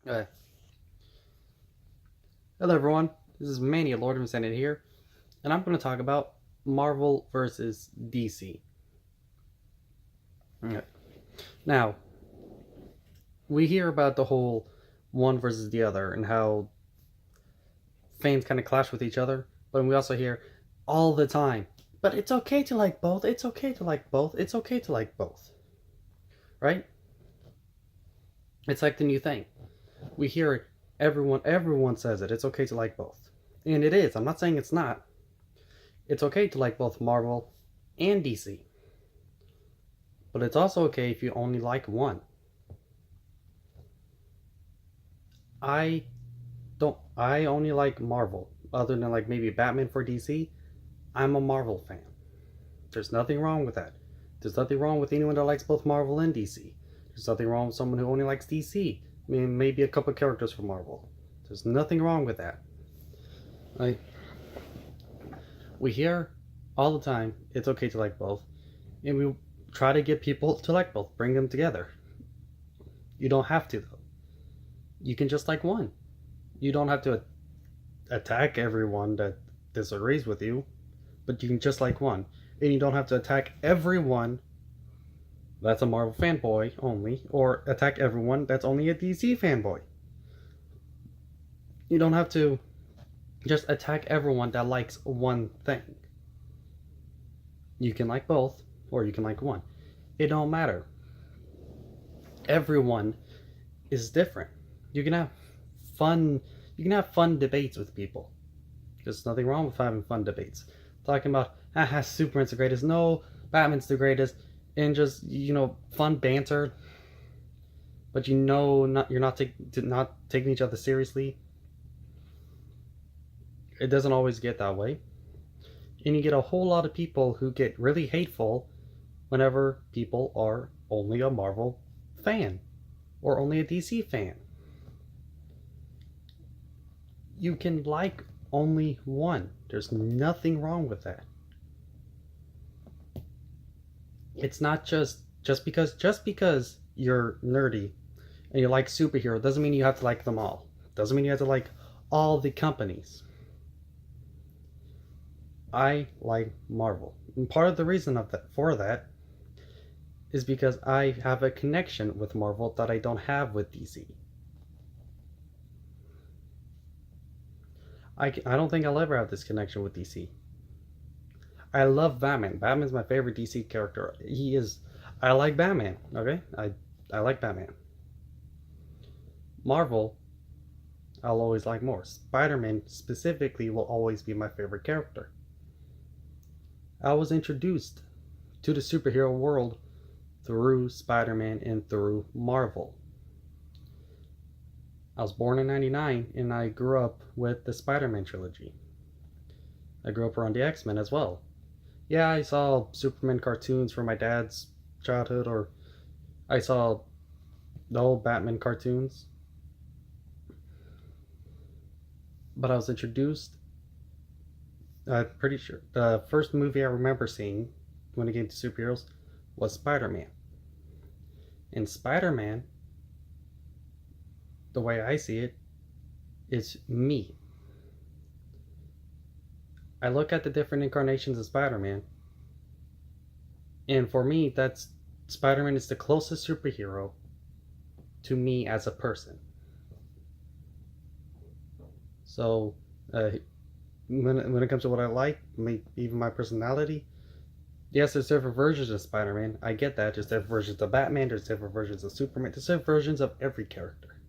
Uh, Hello everyone, this is Mania Lord of Senate here, and I'm going to talk about Marvel versus DC. Okay. Now, we hear about the whole one versus the other and how fans kind of clash with each other, but we also hear all the time, but it's okay to like both, it's okay to like both, it's okay to like both, right? It's like the new thing. We hear it, everyone says it, it's okay to like both. And it is, I'm not saying it's not. It's okay to like both Marvel and DC. But it's also okay if you only like one. I I only like Marvel. Other than like maybe Batman for DC, I'm a Marvel fan. There's nothing wrong with that. There's nothing wrong with anyone that likes both Marvel and DC. There's nothing wrong with someone who only likes DC. I mean, maybe a couple characters from Marvel. There's nothing wrong with that. Like, we hear all the time it's okay to like both, and we try to get people to like both, bring them together. You don't have to though. You can just like one. You don't have to attack everyone that disagrees with you, but you can just like one. And you don't have to attack everyone that's a Marvel fanboy only, or attack everyone that's only a DC fanboy. You don't have to just attack everyone that likes one thing. You can like both, or you can like one. It don't matter. Everyone is different. You can have fun. You can have fun debates with people. There's nothing wrong with having fun debates. Talking about, Superman's the greatest. No, Batman's the greatest. And just, fun banter. But you're not taking each other seriously. It doesn't always get that way. And you get a whole lot of people who get really hateful whenever people are only a Marvel fan or only a DC fan. You can like only one. There's nothing wrong with that. It's not just because you're nerdy and you like superhero doesn't mean you have to like them all. Doesn't mean you have to like all the companies. I like Marvel. And part of the reason for that is because I have a connection with Marvel that I don't have with DC. I don't think I'll ever have this connection with DC. I love Batman. Batman's my favorite DC character. He is. I like Batman. Okay, I like Batman. Marvel, I'll always like more. Spider-Man specifically will always be my favorite character. I was introduced to the superhero world through Spider-Man and through Marvel. I was born in 99 and I grew up with the Spider-Man trilogy. I grew up around the X-Men as well. Yeah, I saw Superman cartoons from my dad's childhood, or I saw the old Batman cartoons. But I was introduced, I'm pretty sure, the first movie I remember seeing when it came to superheroes was Spider-Man. And Spider-Man, the way I see it, is me. I look at the different incarnations of Spider-Man, and for me, that's Spider-Man is the closest superhero to me as a person. So, when it comes to what I like, even my personality, yes, there's different versions of Spider-Man. I get that. There's different versions of Batman. There's different versions of Superman. There's different versions of every character.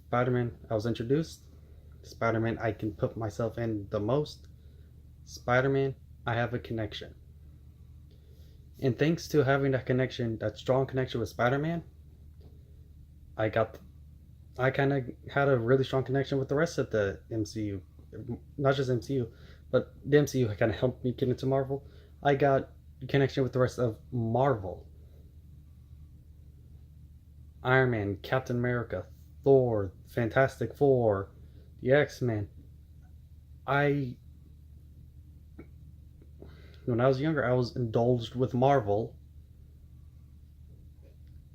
Spider-Man, I was introduced. Spider-Man, I can put myself in the most. Spider-Man, I have a connection. And thanks to having that connection, that strong connection with Spider-Man, I kind of had a really strong connection with the rest of the MCU. Not just MCU, but the MCU kind of helped me get into Marvel. I got a connection with the rest of Marvel. Iron Man, Captain America, Thor, Fantastic Four, the X-Men. I When I was younger, I was indulged with Marvel,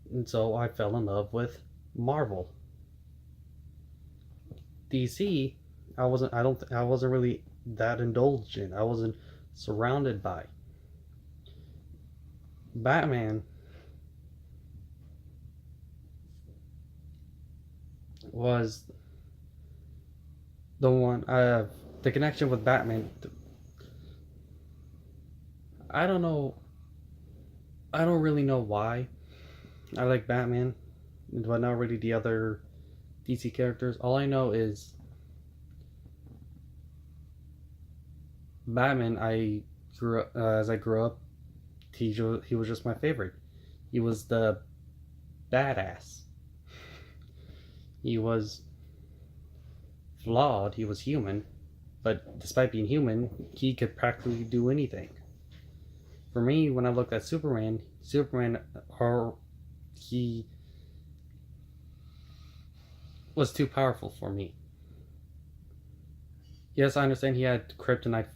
and so I fell in love with Marvel. DC, I wasn't really that indulged in. I wasn't surrounded by. Batman was the one. The connection with Batman. I don't know. I don't really know why I like Batman, but not really the other DC characters. All I know is Batman. As I grew up, he was just my favorite. He was the badass. He was flawed. He was human, but despite being human, he could practically do anything. For me, when I looked at Superman, he was too powerful for me. Yes, I understand he had kryptonite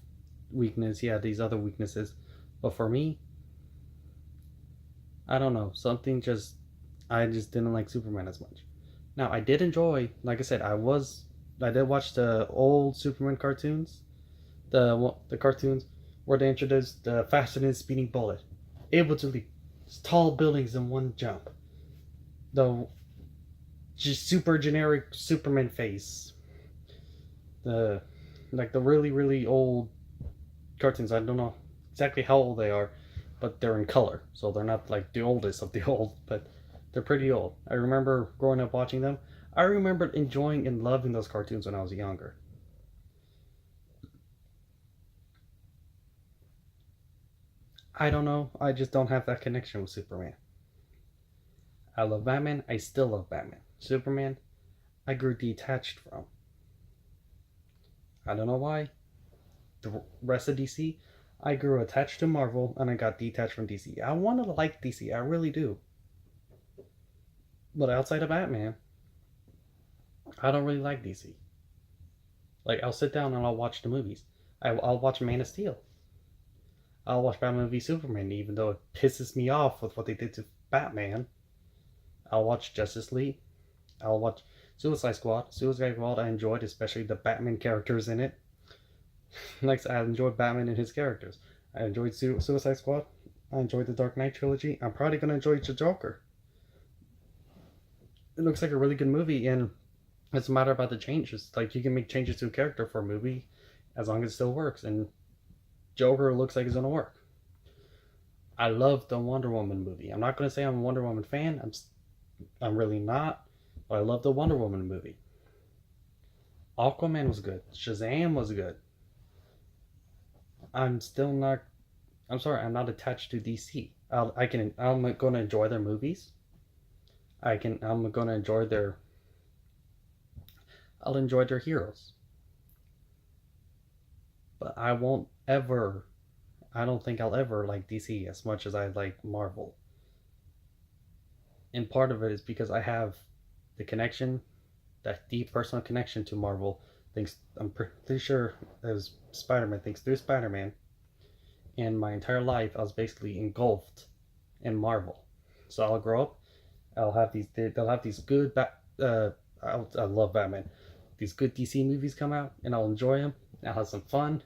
weakness, he had these other weaknesses, but for me, I don't know, I just didn't like Superman as much. Now, I did enjoy, like I said, I did watch the old Superman cartoons, the cartoons where they introduced the faster than speeding bullet, able to leap tall buildings in one jump. The just super generic Superman face. The the really really old cartoons. I don't know exactly how old they are, but they're in color, so they're not like the oldest of the old, but they're pretty old. I remember growing up watching them. I remember enjoying and loving those cartoons when I was younger. I don't know. I just don't have that connection with Superman. I love Batman. I still love Batman. Superman, I grew detached from. I don't know why. The rest of DC, I grew attached to Marvel and I got detached from DC. I want to like DC. I really do. But outside of Batman, I don't really like DC. Like, I'll sit down and I'll watch the movies. I'll watch Man of Steel. I'll watch Batman v Superman, even though it pisses me off with what they did to Batman. I'll watch Justice League. I'll watch Suicide Squad. Suicide Squad I enjoyed, especially the Batman characters in it. Like, I enjoyed Batman and his characters. I enjoyed Suicide Squad. I enjoyed the Dark Knight trilogy. I'm probably going to enjoy the Joker. It looks like a really good movie, and it's a matter about the changes. Like, you can make changes to a character for a movie as long as it still works, and Joker looks like it's going to work. I love the Wonder Woman movie. I'm not going to say I'm a Wonder Woman fan. I'm really not. But I love the Wonder Woman movie. Aquaman was good. Shazam was good. I'm still not. I'm sorry. I'm not attached to DC. I'm going to enjoy their movies. I'm going to enjoy their. I'll enjoy their heroes. But I won't ever. I don't think I'll ever like DC as much as I like Marvel. And part of it is because I have the connection, that deep personal connection to Marvel. I'm pretty sure as Spider-Man, thanks through Spider-Man, and my entire life I was basically engulfed in Marvel. So I'll grow up, they'll have these good I love Batman. These good DC movies come out, and I'll enjoy them. I'll have some fun.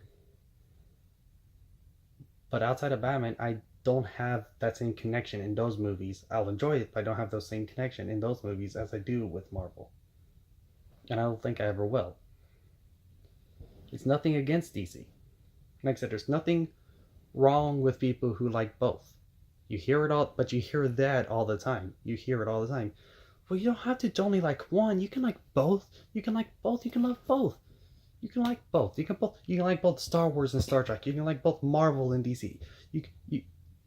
But outside of Batman, I don't have that same connection in those movies. I'll enjoy it, but I don't have the same connection in those movies as I do with Marvel. And I don't think I ever will. It's nothing against DC. Like I said, there's nothing wrong with people who like both. You hear it all, but you hear that all the time. You hear it all the time. Well, you don't have to only like one. You can like both. You can like both. You can love both. You can like both. You can like both Star Wars and Star Trek. You can like both Marvel and DC.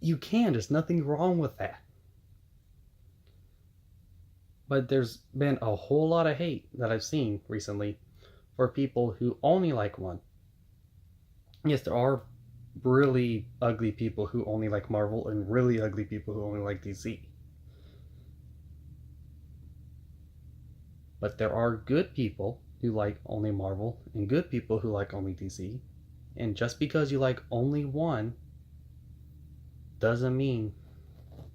You can. There's nothing wrong with that. But there's been a whole lot of hate that I've seen recently for people who only like one. Yes, there are really ugly people who only like Marvel and really ugly people who only like DC. But there are good people who like only Marvel and good people who like only DC. And just because you like only one doesn't mean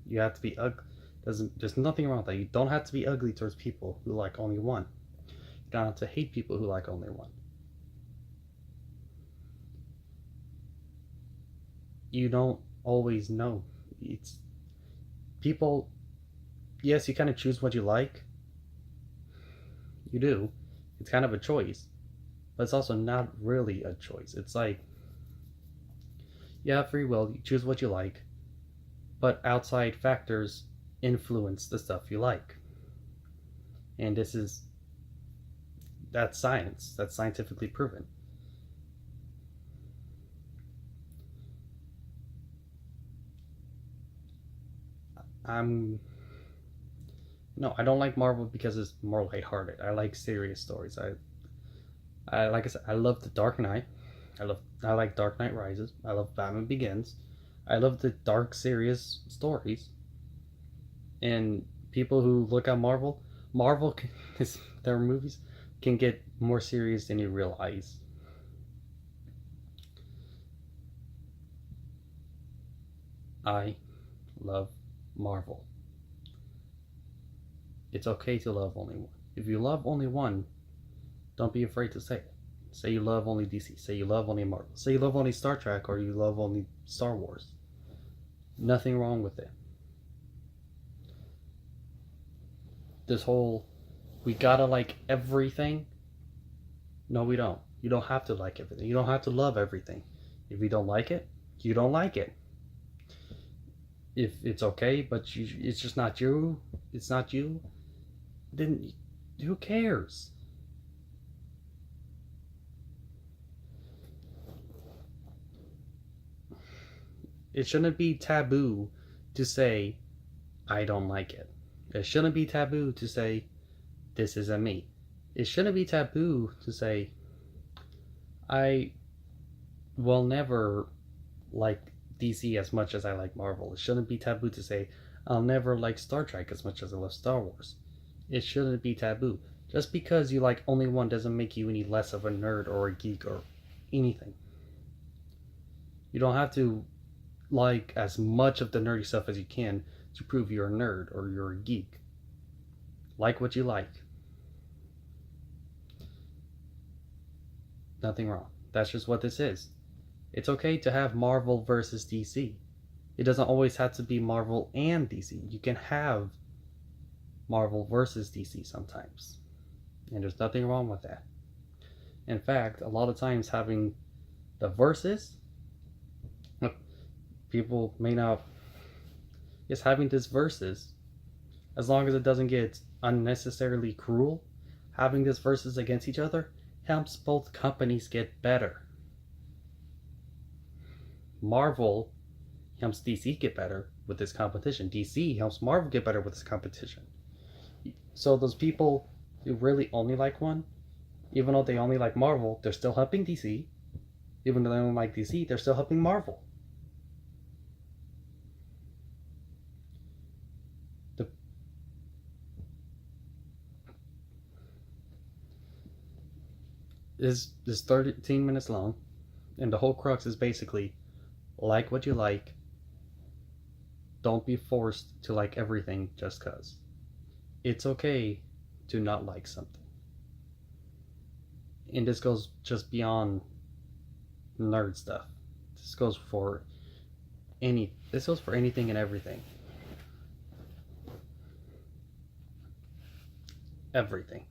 you have to be ugly. There's nothing wrong with that. You don't have to be ugly towards people who like only one. gone to hate people who like only one. You don't always know. It's people. Yes, you kind of choose what you like. You do. It's kind of a choice, but it's also not really a choice. It's like you have free will. You choose what you like, but outside factors influence the stuff you like. And that's science. That's scientifically proven. I'm No, I don't like Marvel because it's more lighthearted. I like serious stories. I like I said, I love The Dark Knight. I like Dark Knight Rises. I love Batman Begins. I love the dark, serious stories. And people who look at Marvel is their movies can get more serious than you realize. I love Marvel. It's okay to love only one. If you love only one, don't be afraid to say it. Say you love only DC. Say you love only Marvel. Say you love only Star Trek or you love only Star Wars. Nothing wrong with it. This whole we gotta like everything. No, we don't. You don't have to like everything. You don't have to love everything. If you don't like it, you don't like it. If it's okay, but it's just not you, it's not you, then who cares? It shouldn't be taboo to say, I don't like it. It shouldn't be taboo to say, this isn't me. It shouldn't be taboo to say, I will never like DC as much as I like Marvel. It shouldn't be taboo to say, I'll never like Star Trek as much as I love Star Wars. It shouldn't be taboo. Just because you like only one doesn't make you any less of a nerd or a geek or anything. You don't have to like as much of the nerdy stuff as you can to prove you're a nerd or you're a geek. Like what you like. Nothing wrong. That's just what this is. It's okay to have Marvel versus DC. It doesn't always have to be Marvel and DC. You can have Marvel versus DC sometimes. And there's nothing wrong with that. In fact, a lot of times having the versus, people may not, just having this versus, as long as it doesn't get unnecessarily cruel, having this versus against each other helps both companies get better. Marvel helps DC get better with this competition. DC helps Marvel get better with this competition. So those people who really only like one, even though they only like Marvel, they're still helping DC. Even though they don't like DC, they're still helping Marvel. This is 13 minutes long, and the whole crux is basically like what you like. Don't be forced to like everything just cause. It's okay to not like something. And this goes just beyond nerd stuff. This goes for anything and everything. Everything.